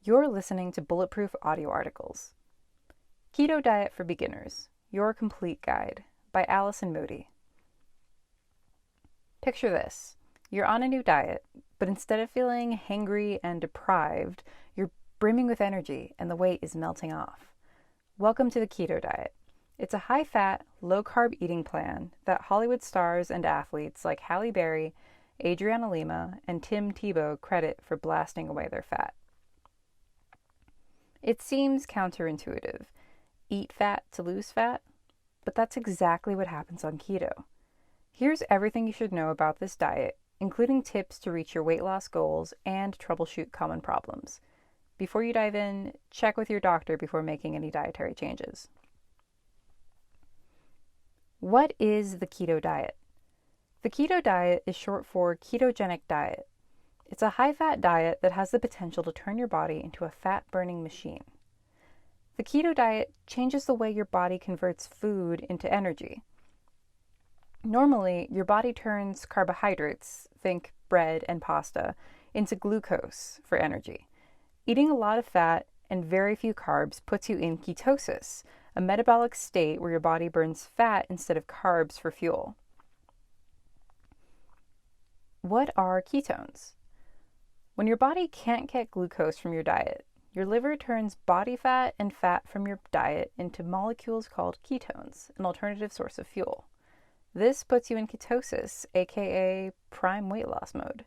You're listening to Bulletproof audio articles. Keto Diet for Beginners, Your Complete Guide by Allison Moody. Picture this. You're on a new diet, but instead of feeling hangry and deprived, you're brimming with energy and the weight is melting off. Welcome to the Keto Diet. It's a high-fat, low-carb eating plan that Hollywood stars and athletes like Halle Berry, Adriana Lima, and Tim Tebow credit for blasting away their fat. It seems counterintuitive. Eat fat to lose fat? But that's exactly what happens on keto. Here's everything you should know about this diet, including tips to reach your weight loss goals and troubleshoot common problems. Before you dive in, check with your doctor before making any dietary changes. What is the keto diet? The keto diet is short for ketogenic diet. It's a high-fat diet that has the potential to turn your body into a fat-burning machine. The keto diet changes the way your body converts food into energy. Normally, your body turns carbohydrates, think bread and pasta, into glucose for energy. Eating a lot of fat and very few carbs puts you in ketosis, a metabolic state where your body burns fat instead of carbs for fuel. What are ketones? When your body can't get glucose from your diet, your liver turns body fat and fat from your diet into molecules called ketones, an alternative source of fuel. This puts you in ketosis, aka prime weight loss mode.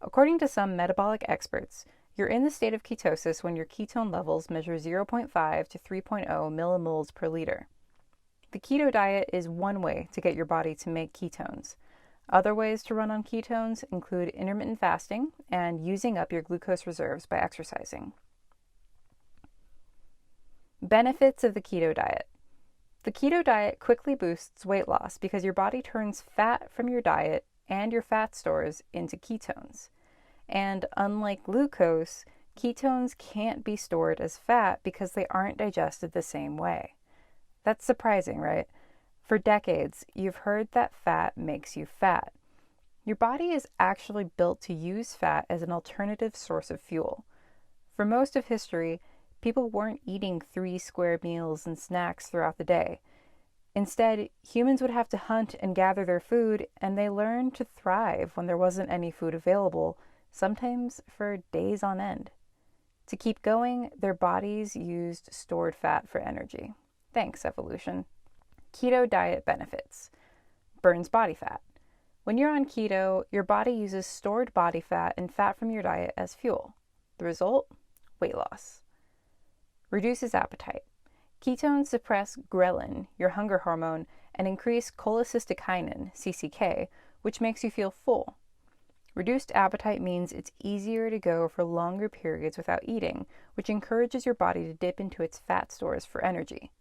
According to some metabolic experts, you're in the state of ketosis when your ketone levels measure 0.5 to 3.0 millimoles per liter. The keto diet is one way to get your body to make ketones. Other ways to run on ketones include intermittent fasting and using up your glucose reserves by exercising. Benefits of the keto diet. The keto diet quickly boosts weight loss because your body turns fat from your diet and your fat stores into ketones. And unlike glucose, ketones can't be stored as fat because they aren't digested the same way. That's surprising, right? For decades, you've heard that fat makes you fat. Your body is actually built to use fat as an alternative source of fuel. For most of history, people weren't eating 3 square meals and snacks throughout the day. Instead, humans would have to hunt and gather their food, and they learned to thrive when there wasn't any food available, sometimes for days on end. To keep going, their bodies used stored fat for energy. Thanks, evolution. Keto diet benefits. Burns body fat. When you're on keto, your body uses stored body fat and fat from your diet as fuel. The result? Weight loss. Reduces appetite. Ketones suppress ghrelin, your hunger hormone, and increase cholecystokinin, CCK, which makes you feel full. Reduced appetite means it's easier to go for longer periods without eating, which encourages your body to dip into its fat stores for energy.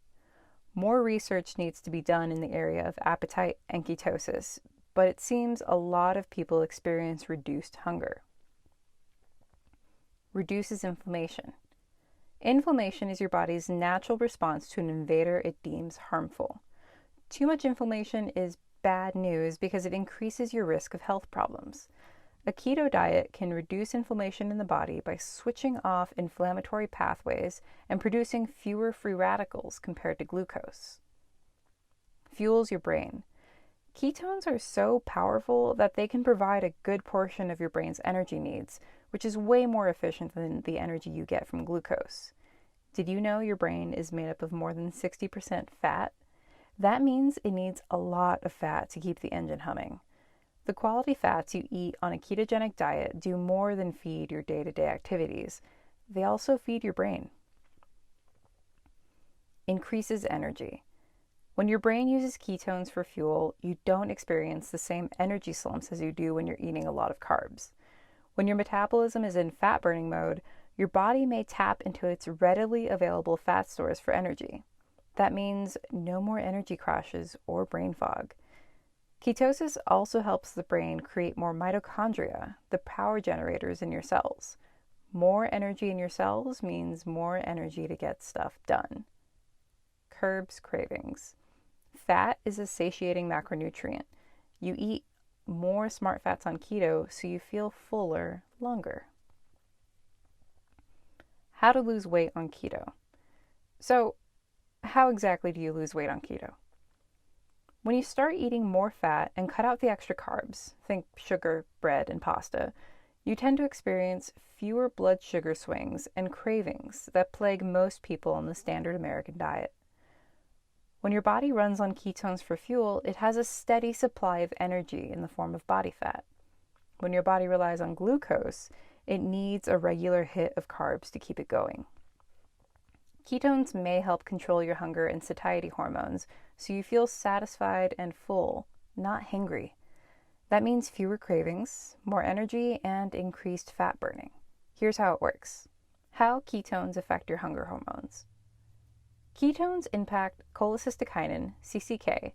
More research needs to be done in the area of appetite and ketosis, but it seems a lot of people experience reduced hunger. Reduces inflammation. Inflammation is your body's natural response to an invader it deems harmful. Too much inflammation is bad news because it increases your risk of health problems. A keto diet can reduce inflammation in the body by switching off inflammatory pathways and producing fewer free radicals compared to glucose. Fuels your brain. Ketones are so powerful that they can provide a good portion of your brain's energy needs, which is way more efficient than the energy you get from glucose. Did you know your brain is made up of more than 60% fat? That means it needs a lot of fat to keep the engine humming. The quality fats you eat on a ketogenic diet do more than feed your day-to-day activities. They also feed your brain. Increases energy. When your brain uses ketones for fuel, you don't experience the same energy slumps as you do when you're eating a lot of carbs. When your metabolism is in fat-burning mode, your body may tap into its readily available fat stores for energy. That means no more energy crashes or brain fog. Ketosis also helps the brain create more mitochondria, the power generators in your cells. More energy in your cells means more energy to get stuff done. Curbs cravings. Fat is a satiating macronutrient. You eat more smart fats on keto so you feel fuller longer. How to lose weight on keto. So, how exactly do you lose weight on keto? When you start eating more fat and cut out the extra carbs, think sugar, bread, and pasta, you tend to experience fewer blood sugar swings and cravings that plague most people on the standard American diet. When your body runs on ketones for fuel, it has a steady supply of energy in the form of body fat. When your body relies on glucose, it needs a regular hit of carbs to keep it going. Ketones may help control your hunger and satiety hormones, so you feel satisfied and full, not hangry. That means fewer cravings, more energy, and increased fat burning. Here's how it works. How ketones affect your hunger hormones. Ketones impact cholecystokinin, CCK,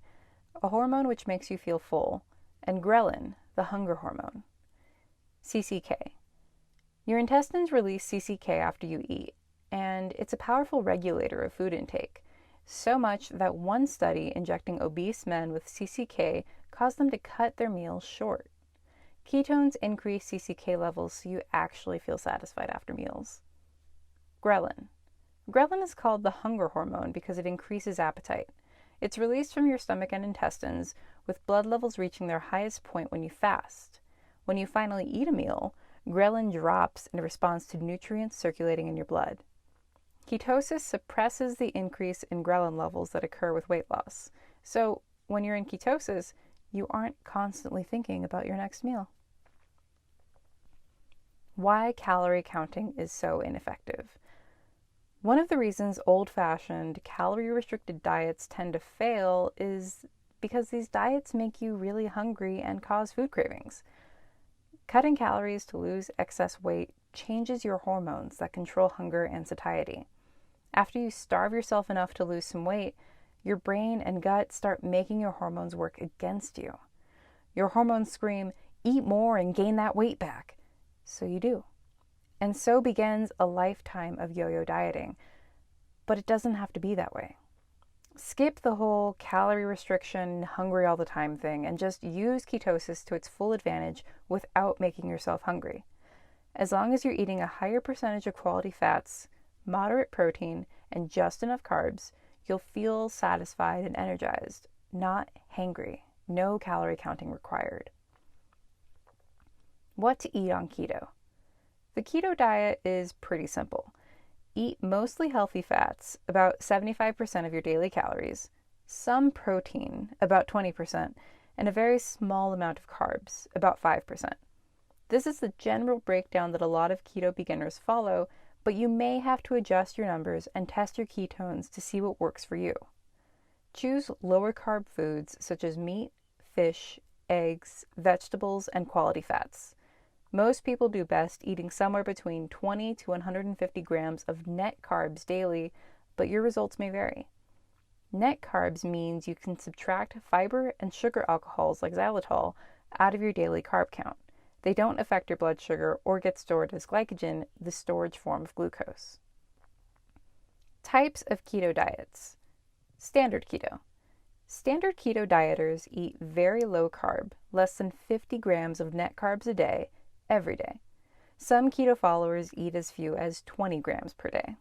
a hormone which makes you feel full, and ghrelin, the hunger hormone. CCK. Your intestines release CCK after you eat, and it's a powerful regulator of food intake, so much that one study injecting obese men with CCK caused them to cut their meals short. Ketones increase CCK levels so you actually feel satisfied after meals. Ghrelin. Ghrelin is called the hunger hormone because it increases appetite. It's released from your stomach and intestines, with blood levels reaching their highest point when you fast. When you finally eat a meal, ghrelin drops in response to nutrients circulating in your blood. Ketosis suppresses the increase in ghrelin levels that occur with weight loss. So, when you're in ketosis, you aren't constantly thinking about your next meal. Why calorie counting is so ineffective. One of the reasons old-fashioned, calorie-restricted diets tend to fail is because these diets make you really hungry and cause food cravings. Cutting calories to lose excess weight changes your hormones that control hunger and satiety. After you starve yourself enough to lose some weight, your brain and gut start making your hormones work against you. Your hormones scream, "Eat more and gain that weight back." So you do. And so begins a lifetime of yo-yo dieting. But it doesn't have to be that way. Skip the whole calorie restriction, hungry all the time thing, and just use ketosis to its full advantage without making yourself hungry. As long as you're eating a higher percentage of quality fats, moderate protein, and just enough carbs, you'll feel satisfied and energized, not hangry. No calorie counting required. What to eat on keto? The keto diet is pretty simple. Eat mostly healthy fats, about 75% of your daily calories, some protein, about 20%, and a very small amount of carbs, about 5%. This is the general breakdown that a lot of keto beginners follow, but you may have to adjust your numbers and test your ketones to see what works for you. Choose lower carb foods such as meat, fish, eggs, vegetables, and quality fats. Most people do best eating somewhere between 20 to 150 grams of net carbs daily, but your results may vary. Net carbs means you can subtract fiber and sugar alcohols like xylitol out of your daily carb count. They don't affect your blood sugar or get stored as glycogen, the storage form of glucose. Types of keto diets. Standard keto. Standard keto dieters eat very low carb, less than 50 grams of net carbs a day, every day. Some keto followers eat as few as 20 grams per day.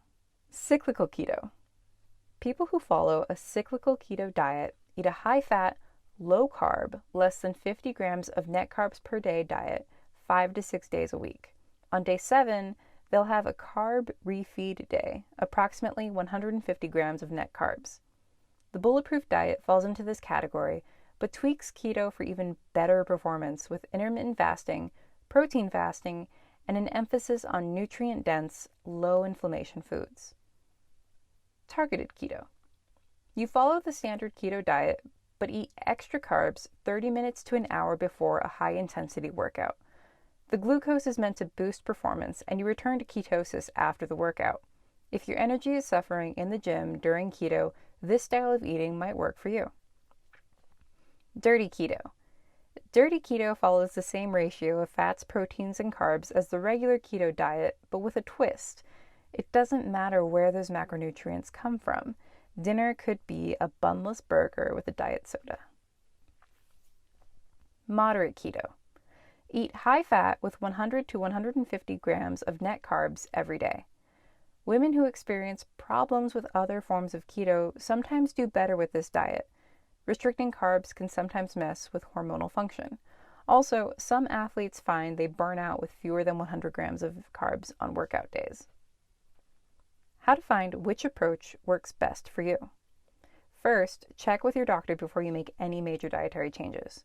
Cyclical keto. People who follow a cyclical keto diet eat a high-fat, low-carb, less than 50 grams of net carbs per day diet 5 to 6 days a week. On day 7, they'll have a carb refeed day, approximately 150 grams of net carbs. The Bulletproof diet falls into this category, but tweaks keto for even better performance with intermittent fasting, protein fasting, and an emphasis on nutrient-dense, low-inflammation foods. Targeted keto. You follow the standard keto diet, but eat extra carbs 30 minutes to an hour before a high-intensity workout. The glucose is meant to boost performance, and you return to ketosis after the workout. If your energy is suffering in the gym during keto, this style of eating might work for you. Dirty keto. Dirty keto follows the same ratio of fats, proteins, and carbs as the regular keto diet, but with a twist. It doesn't matter where those macronutrients come from. Dinner could be a bunless burger with a diet soda. Moderate keto. Eat high fat with 100 to 150 grams of net carbs every day. Women who experience problems with other forms of keto sometimes do better with this diet. Restricting carbs can sometimes mess with hormonal function. Also, some athletes find they burn out with fewer than 100 grams of carbs on workout days. How to find which approach works best for you. First, check with your doctor before you make any major dietary changes.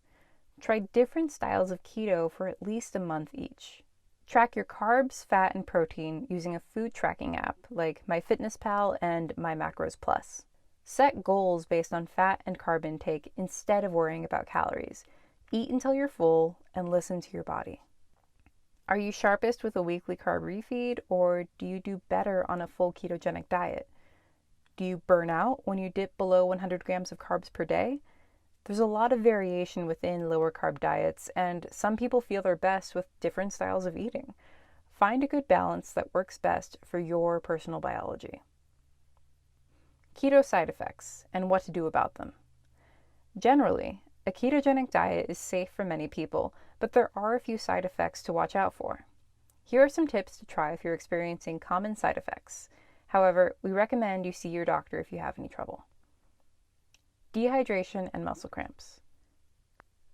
Try different styles of keto for at least a month each. Track your carbs, fat, and protein using a food tracking app like MyFitnessPal and MyMacros Plus. Set goals based on fat and carb intake instead of worrying about calories. Eat until you're full and listen to your body. Are you sharpest with a weekly carb refeed, or do you do better on a full ketogenic diet? Do you burn out when you dip below 100 grams of carbs per day? There's a lot of variation within lower carb diets, and some people feel their best with different styles of eating. Find a good balance that works best for your personal biology. Keto side effects and what to do about them. Generally, a ketogenic diet is safe for many people, but there are a few side effects to watch out for. Here are some tips to try if you're experiencing common side effects. However, we recommend you see your doctor if you have any trouble. Dehydration and muscle cramps.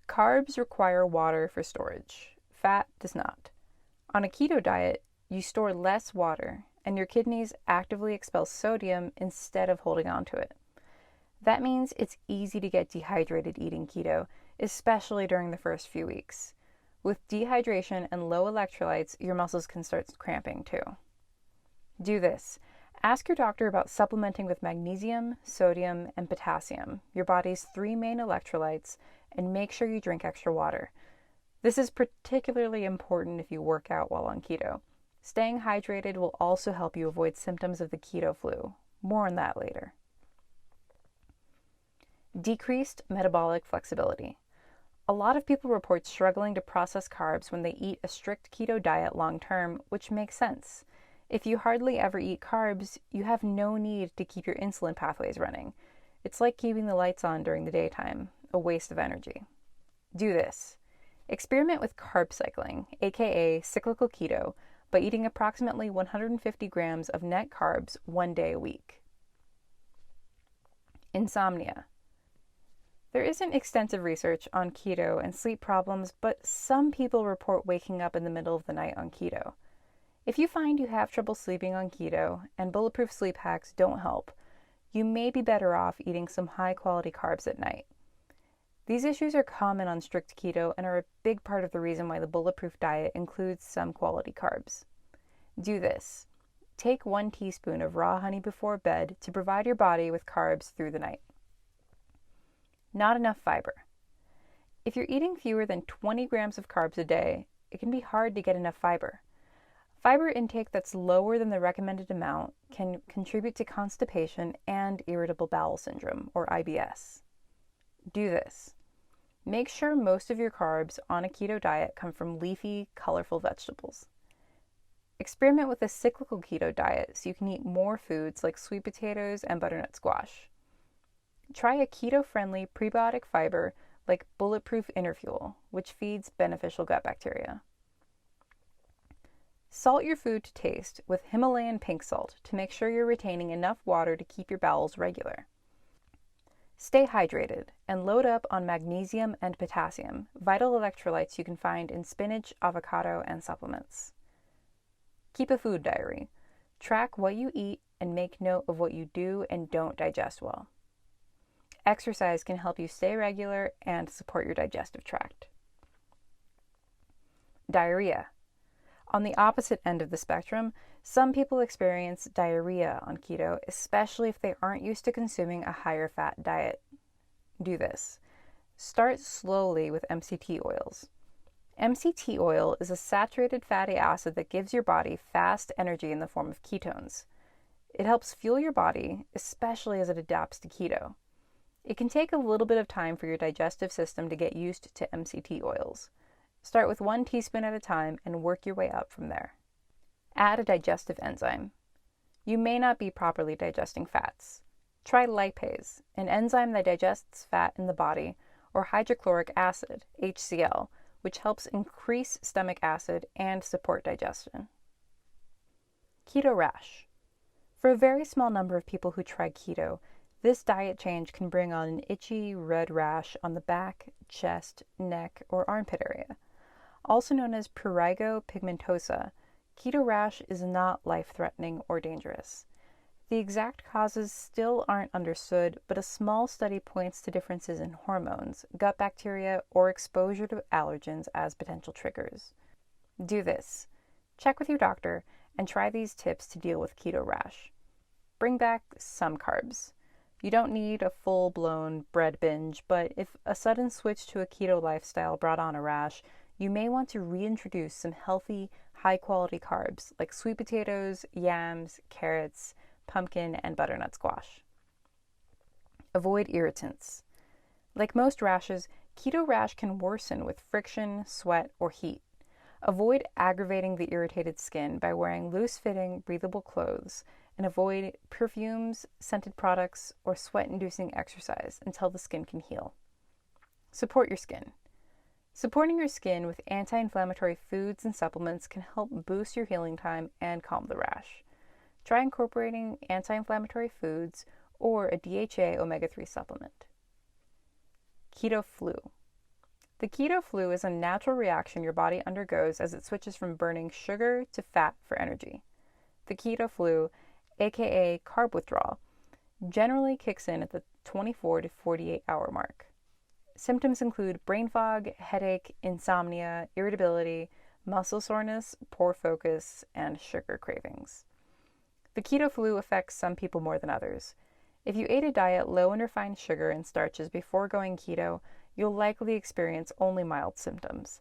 Carbs require water for storage. Fat does not. On a keto diet, you store less water, and your kidneys actively expel sodium instead of holding on to it. That means it's easy to get dehydrated eating keto, especially during the first few weeks. With dehydration and low electrolytes, your muscles can start cramping too. Do this. Ask your doctor about supplementing with magnesium, sodium, and potassium, your body's 3 main electrolytes, and make sure you drink extra water. This is particularly important if you work out while on keto. Staying hydrated will also help you avoid symptoms of the keto flu. More on that later. Decreased metabolic flexibility. A lot of people report struggling to process carbs when they eat a strict keto diet long term, which makes sense. If you hardly ever eat carbs, you have no need to keep your insulin pathways running. It's like keeping the lights on during the daytime, a waste of energy. Do this. Experiment with carb cycling, aka cyclical keto, by eating approximately 150 grams of net carbs 1 day a week. Insomnia. There isn't extensive research on keto and sleep problems, but some people report waking up in the middle of the night on keto. If you find you have trouble sleeping on keto and bulletproof sleep hacks don't help, you may be better off eating some high-quality carbs at night. These issues are common on strict keto and are a big part of the reason why the bulletproof diet includes some quality carbs. Do this. Take 1 teaspoon of raw honey before bed to provide your body with carbs through the night. Not enough fiber. If you're eating fewer than 20 grams of carbs a day, it can be hard to get enough fiber. Fiber intake that's lower than the recommended amount can contribute to constipation and irritable bowel syndrome, or IBS. Do this. Make sure most of your carbs on a keto diet come from leafy, colorful vegetables. Experiment with a cyclical keto diet so you can eat more foods like sweet potatoes and butternut squash. Try a keto-friendly prebiotic fiber like Bulletproof Interfuel, which feeds beneficial gut bacteria. Salt your food to taste with Himalayan pink salt to make sure you're retaining enough water to keep your bowels regular. Stay hydrated and load up on magnesium and potassium, vital electrolytes you can find in spinach, avocado, and supplements. Keep a food diary. Track what you eat and make note of what you do and don't digest well. Exercise can help you stay regular and support your digestive tract. Diarrhea. On the opposite end of the spectrum, some people experience diarrhea on keto, especially if they aren't used to consuming a higher fat diet. Do this. Start slowly with MCT oils. MCT oil is a saturated fatty acid that gives your body fast energy in the form of ketones. It helps fuel your body, especially as it adapts to keto. It can take a little bit of time for your digestive system to get used to MCT oils. Start with 1 teaspoon at a time and work your way up from there. Add a digestive enzyme. You may not be properly digesting fats. Try lipase, an enzyme that digests fat in the body, or hydrochloric acid, HCl, which helps increase stomach acid and support digestion. Keto rash. For a very small number of people who try keto, this diet change can bring on an itchy red rash on the back, chest, neck, or armpit area. Also known as prurigo pigmentosa, keto rash is not life-threatening or dangerous. The exact causes still aren't understood, but a small study points to differences in hormones, gut bacteria, or exposure to allergens as potential triggers. Do this. Check with your doctor and try these tips to deal with keto rash. Bring back some carbs. You don't need a full-blown bread binge, but if a sudden switch to a keto lifestyle brought on a rash, you may want to reintroduce some healthy, high-quality carbs like sweet potatoes, yams, carrots, pumpkin, and butternut squash. Avoid irritants. Like most rashes, keto rash can worsen with friction, sweat, or heat. Avoid aggravating the irritated skin by wearing loose-fitting, breathable clothes, and avoid perfumes, scented products, or sweat-inducing exercise until the skin can heal. Support your skin. Supporting your skin with anti-inflammatory foods and supplements can help boost your healing time and calm the rash. Try incorporating anti-inflammatory foods or a DHA omega-3 supplement. Keto Flu. The keto flu is a natural reaction your body undergoes as it switches from burning sugar to fat for energy. The keto flu, aka carb withdrawal, generally kicks in at the 24 to 48 hour mark. Symptoms include brain fog, headache, insomnia, irritability, muscle soreness, poor focus, and sugar cravings. The keto flu affects some people more than others. If you ate a diet low in refined sugar and starches before going keto, you'll likely experience only mild symptoms.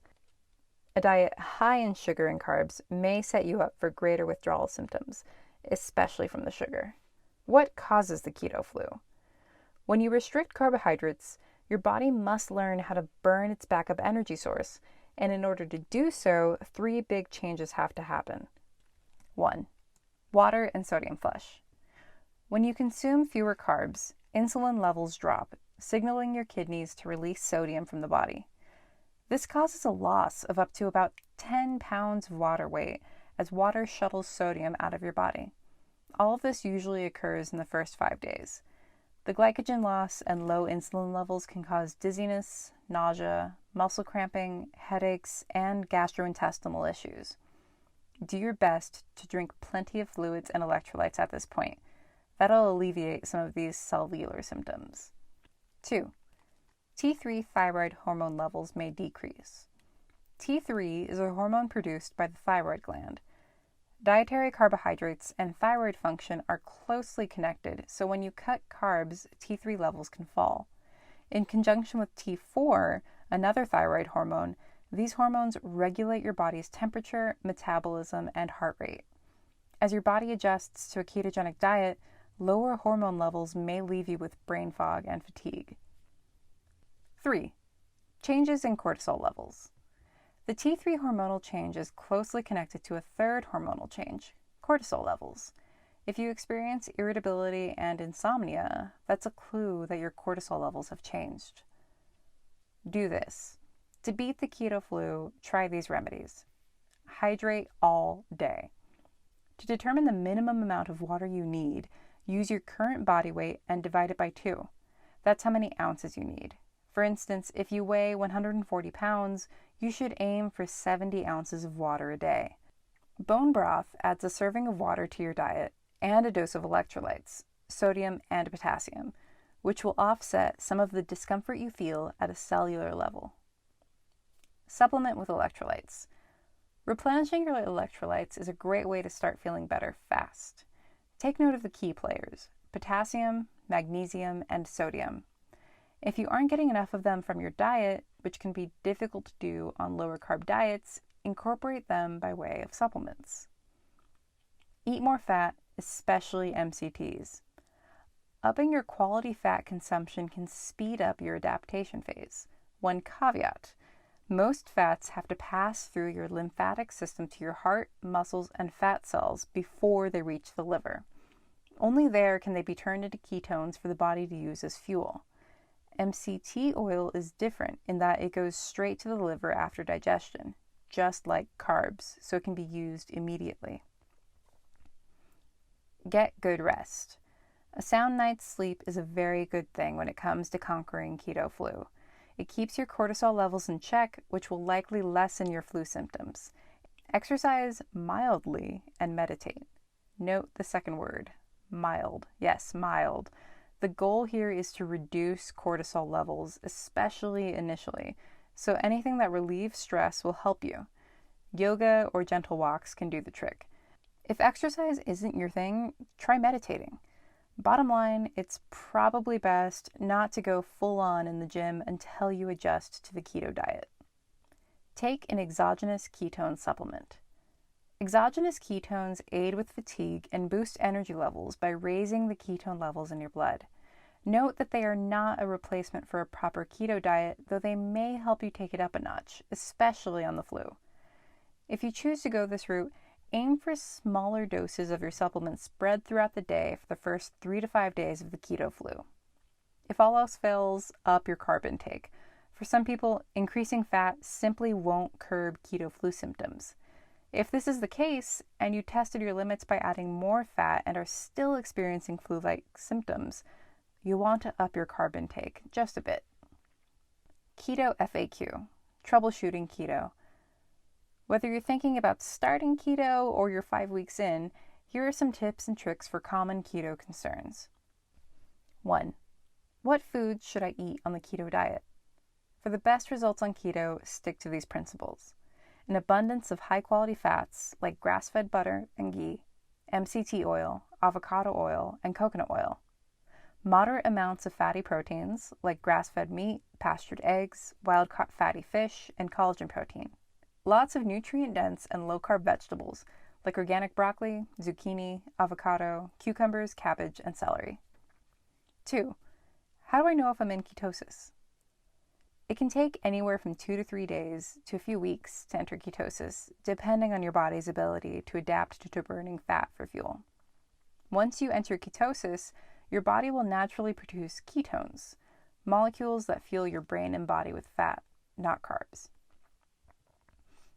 A diet high in sugar and carbs may set you up for greater withdrawal symptoms, especially from the sugar. What causes the keto flu? When you restrict carbohydrates, your body must learn how to burn its backup energy source, and in order to do so, 3 big changes have to happen. 1. Water and sodium flush. When you consume fewer carbs, insulin levels drop, signaling your kidneys to release sodium from the body. This causes a loss of up to about 10 pounds of water weight as water shuttles sodium out of your body. All of this usually occurs in the first 5 days. The glycogen loss and low insulin levels can cause dizziness, nausea, muscle cramping, headaches, and gastrointestinal issues. Do your best to drink plenty of fluids and electrolytes at this point. That'll alleviate some of these cellular symptoms. 2. T3 thyroid hormone levels may decrease. T3 is a hormone produced by the thyroid gland. Dietary carbohydrates and thyroid function are closely connected, so when you cut carbs, T3 levels can fall. In conjunction with T4, another thyroid hormone, these hormones regulate your body's temperature, metabolism, and heart rate. As your body adjusts to a ketogenic diet, lower hormone levels may leave you with brain fog and fatigue. 3. Changes in cortisol levels. The T3 hormonal change is closely connected to a third hormonal change, cortisol levels. If you experience irritability and insomnia, that's a clue that your cortisol levels have changed. Do this. To beat the keto flu, try these remedies. Hydrate all day. To determine the minimum amount of water you need, use your current body weight and divide it by 2. That's how many ounces you need. For instance, if you weigh 140 pounds, you should aim for 70 ounces of water a day. Bone broth adds a serving of water to your diet and a dose of electrolytes, sodium and potassium, which will offset some of the discomfort you feel at a cellular level. Supplement with electrolytes. Replenishing your electrolytes is a great way to start feeling better fast. Take note of the key players: potassium, magnesium, and sodium. If you aren't getting enough of them from your diet, which can be difficult to do on lower carb diets, incorporate them by way of supplements. Eat more fat, especially MCTs. Upping your quality fat consumption can speed up your adaptation phase. One caveat: most fats have to pass through your lymphatic system to your heart, muscles, and fat cells before they reach the liver. Only there can they be turned into ketones for the body to use as fuel. MCT oil is different in that it goes straight to the liver after digestion, just like carbs, so it can be used immediately. Get good rest. A sound night's sleep is a very good thing when it comes to conquering keto flu. It keeps your cortisol levels in check, which will likely lessen your flu symptoms. Exercise mildly and meditate. Note the second word, mild. Yes, mild. The goal here is to reduce cortisol levels, especially initially, so anything that relieves stress will help you. Yoga or gentle walks can do the trick. If exercise isn't your thing, try meditating. Bottom line, it's probably best not to go full on in the gym until you adjust to the keto diet. Take an exogenous ketone supplement. Exogenous ketones aid with fatigue and boost energy levels by raising the ketone levels in your blood. Note that they are not a replacement for a proper keto diet, though they may help you take it up a notch, especially on the flu. If you choose to go this route, aim for smaller doses of your supplements spread throughout the day for the first 3 to 5 days of the keto flu. If all else fails, up your carb intake. For some people, increasing fat simply won't curb keto flu symptoms. If this is the case, and you tested your limits by adding more fat and are still experiencing flu-like symptoms, you want to up your carb intake just a bit. Keto FAQ, troubleshooting keto. Whether you're thinking about starting keto or you're 5 weeks in, here are some tips and tricks for common keto concerns. 1. What foods should I eat on the keto diet? For the best results on keto, stick to these principles. An abundance of high-quality fats like grass-fed butter and ghee, MCT oil, avocado oil, and coconut oil. Moderate amounts of fatty proteins like grass-fed meat, pastured eggs, wild-caught fatty fish, and collagen protein. Lots of nutrient-dense and low-carb vegetables like organic broccoli, zucchini, avocado, cucumbers, cabbage, and celery. 2. How do I know if I'm in ketosis? It can take anywhere from 2 to 3 days to a few weeks to enter ketosis, depending on your body's ability to adapt to burning fat for fuel. Once you enter ketosis, your body will naturally produce ketones, molecules that fuel your brain and body with fat, not carbs.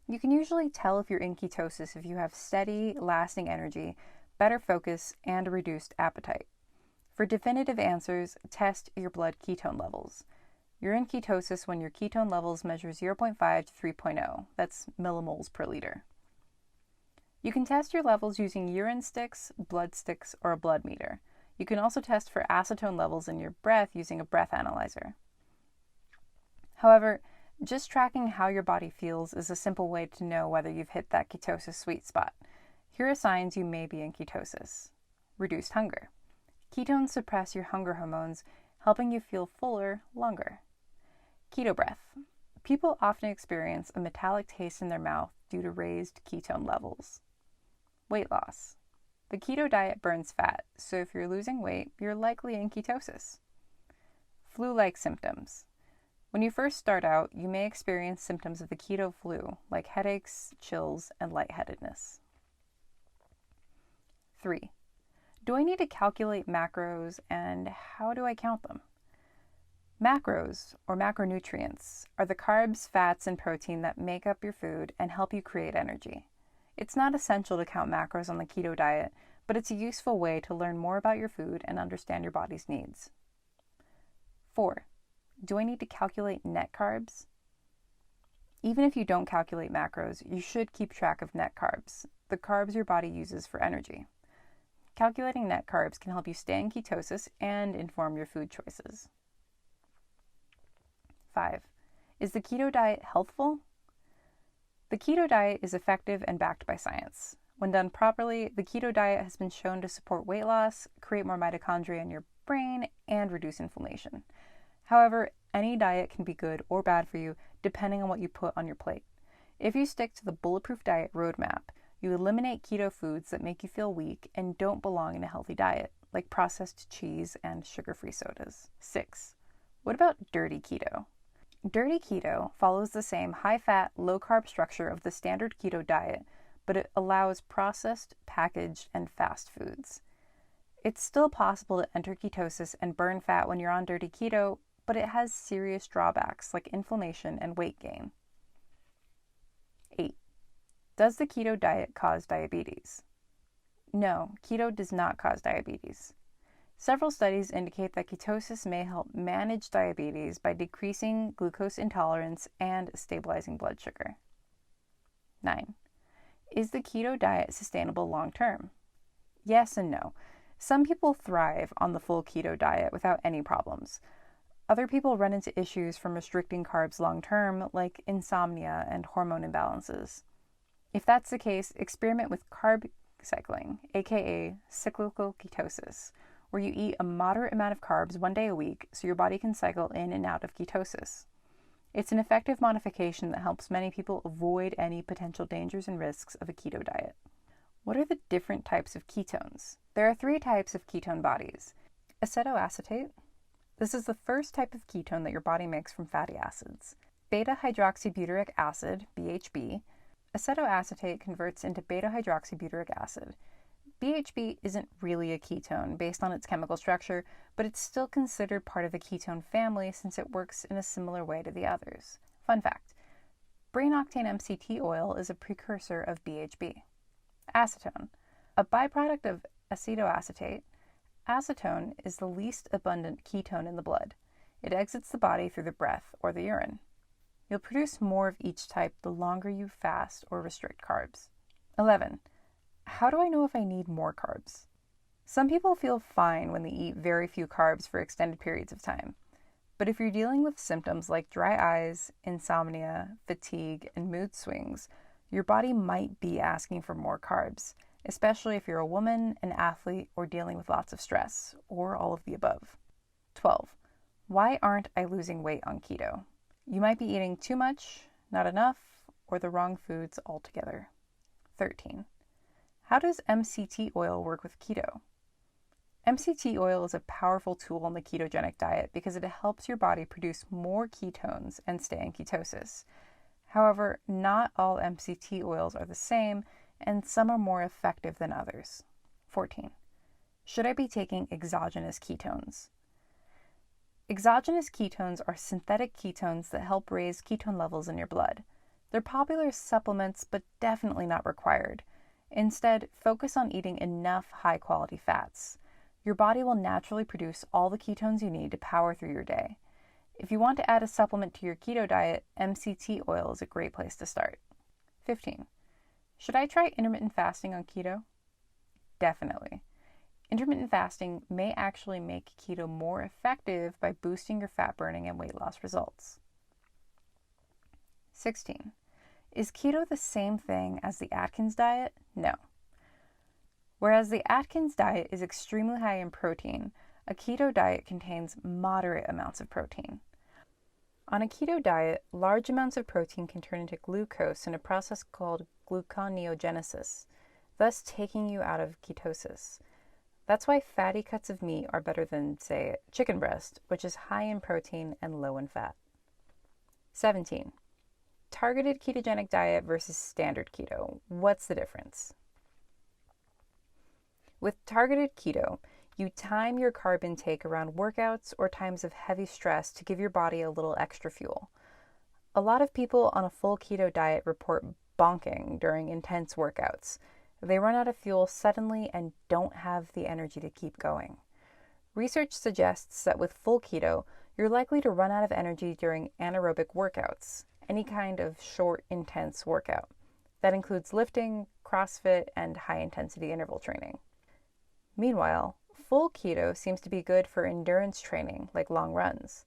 You can usually tell if you're in ketosis if you have steady, lasting energy, better focus, and a reduced appetite. For definitive answers, test your blood ketone levels. You're in ketosis when your ketone levels measure 0.5 to 3.0, that's millimoles per liter. You can test your levels using urine sticks, blood sticks, or a blood meter. You can also test for acetone levels in your breath using a breath analyzer. However, just tracking how your body feels is a simple way to know whether you've hit that ketosis sweet spot. Here are signs you may be in ketosis. Reduced hunger. Ketones suppress your hunger hormones, helping you feel fuller longer. Keto breath. People often experience a metallic taste in their mouth due to raised ketone levels. Weight loss. The keto diet burns fat, so if you're losing weight, you're likely in ketosis. Flu-like symptoms. When you first start out, you may experience symptoms of the keto flu, like headaches, chills, and lightheadedness. 3. Do I need to calculate macros, and how do I count them? Macros, or macronutrients, are the carbs, fats, and protein that make up your food and help you create energy. It's not essential to count macros on the keto diet, but it's a useful way to learn more about your food and understand your body's needs. 4. Do I need to calculate net carbs? Even if you don't calculate macros, you should keep track of net carbs, the carbs your body uses for energy. Calculating net carbs can help you stay in ketosis and inform your food choices. 5. Is the keto diet healthful? The keto diet is effective and backed by science. When done properly, the keto diet has been shown to support weight loss, create more mitochondria in your brain, and reduce inflammation. However, any diet can be good or bad for you depending on what you put on your plate. If you stick to the Bulletproof diet roadmap, you eliminate keto foods that make you feel weak and don't belong in a healthy diet, like processed cheese and sugar-free sodas. 6. What about dirty keto? Dirty keto follows the same high-fat, low-carb structure of the standard keto diet, but it allows processed, packaged, and fast foods. It's still possible to enter ketosis and burn fat when you're on dirty keto, but it has serious drawbacks like inflammation and weight gain. 8. Does the keto diet cause diabetes? No, keto does not cause diabetes. Several studies indicate that ketosis may help manage diabetes by decreasing glucose intolerance and stabilizing blood sugar. 9. Is the keto diet sustainable long term? Yes and no. Some people thrive on the full keto diet without any problems. Other people run into issues from restricting carbs long term, like insomnia and hormone imbalances. If that's the case, experiment with Carb Cycling, aka cyclical ketosis, where you eat a moderate amount of carbs one day a week so your body can cycle in and out of ketosis. It's an effective modification that helps many people avoid any potential dangers and risks of a keto diet. What are the different types of ketones? There are 3 types of ketone bodies. Acetoacetate. This is the first type of ketone that your body makes from fatty acids. Beta-hydroxybutyric acid, BHB. Acetoacetate converts into beta-hydroxybutyric acid. BHB isn't really a ketone based on its chemical structure, but it's still considered part of the ketone family since it works in a similar way to the others. Fun fact, brain octane MCT oil is a precursor of BHB. Acetone. A byproduct of acetoacetate, acetone is the least abundant ketone in the blood. It exits the body through the breath or the urine. You'll produce more of each type the longer you fast or restrict carbs. 11. How do I know if I need more carbs? Some people feel fine when they eat very few carbs for extended periods of time. But if you're dealing with symptoms like dry eyes, insomnia, fatigue, and mood swings, your body might be asking for more carbs, especially if you're a woman, an athlete, or dealing with lots of stress, or all of the above. 12. Why aren't I losing weight on keto? You might be eating too much, not enough, or the wrong foods altogether. 13. How does MCT oil work with keto? MCT oil is a powerful tool in the ketogenic diet because it helps your body produce more ketones and stay in ketosis. However, not all MCT oils are the same, and some are more effective than others. 14. Should I be taking exogenous ketones? Exogenous ketones are synthetic ketones that help raise ketone levels in your blood. They're popular as supplements, but definitely not required. Instead, focus on eating enough high-quality fats. Your body will naturally produce all the ketones you need to power through your day. If you want to add a supplement to your keto diet, MCT oil is a great place to start. 15. Should I try intermittent fasting on keto? Definitely. Intermittent fasting may actually make keto more effective by boosting your fat burning and weight loss results. 16. Is keto the same thing as the Atkins diet? No. Whereas the Atkins diet is extremely high in protein, a keto diet contains moderate amounts of protein. On a keto diet, large amounts of protein can turn into glucose in a process called gluconeogenesis, thus taking you out of ketosis. That's why fatty cuts of meat are better than, say, chicken breast, which is high in protein and low in fat. 17. Targeted ketogenic diet versus standard keto. What's the difference? With targeted keto, you time your carb intake around workouts or times of heavy stress to give your body a little extra fuel. A lot of people on a full keto diet report bonking during intense workouts. They run out of fuel suddenly and don't have the energy to keep going. Research suggests that with full keto, you're likely to run out of energy during anaerobic workouts, any kind of short, intense workout. That includes lifting, CrossFit, and high-intensity interval training. Meanwhile, full keto seems to be good for endurance training, like long runs.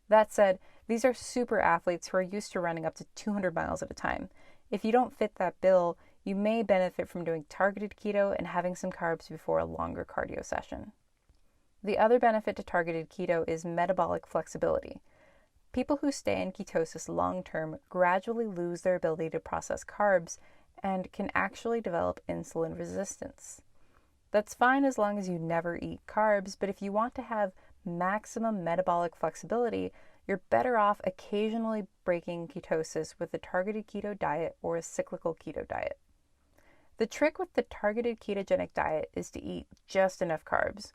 That said, these are super athletes who are used to running up to 200 miles at a time. If you don't fit that bill, you may benefit from doing targeted keto and having some carbs before a longer cardio session. The other benefit to targeted keto is metabolic flexibility. People who stay in ketosis long-term gradually lose their ability to process carbs and can actually develop insulin resistance. That's fine as long as you never eat carbs, but if you want to have maximum metabolic flexibility, you're better off occasionally breaking ketosis with a targeted keto diet or a cyclical keto diet. The trick with the targeted ketogenic diet is to eat just enough carbs.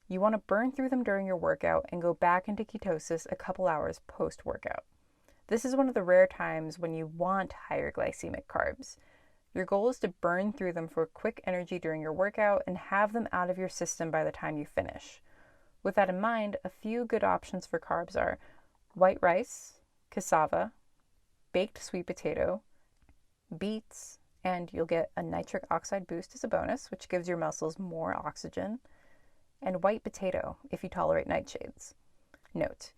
You want to burn through them during your workout and go back into ketosis a couple hours post-workout. This is one of the rare times when you want higher glycemic carbs. Your goal is to burn through them for quick energy during your workout and have them out of your system by the time you finish. With that in mind, a few good options for carbs are white rice, cassava, baked sweet potato, beets, and you'll get a nitric oxide boost as a bonus, which gives your muscles more oxygen, and white potato if you tolerate nightshades. Note,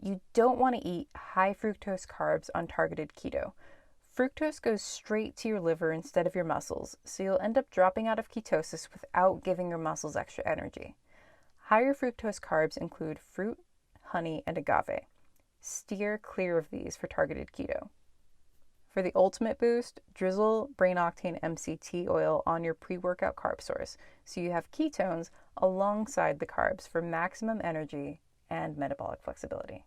you don't want to eat high fructose carbs on targeted keto. Fructose goes straight to your liver instead of your muscles, so you'll end up dropping out of ketosis without giving your muscles extra energy. Higher fructose carbs include fruit, honey, and agave. Steer clear of these for targeted keto. For the ultimate boost, drizzle Brain Octane MCT oil on your pre-workout carb source, so you have ketones alongside the carbs for maximum energy and metabolic flexibility.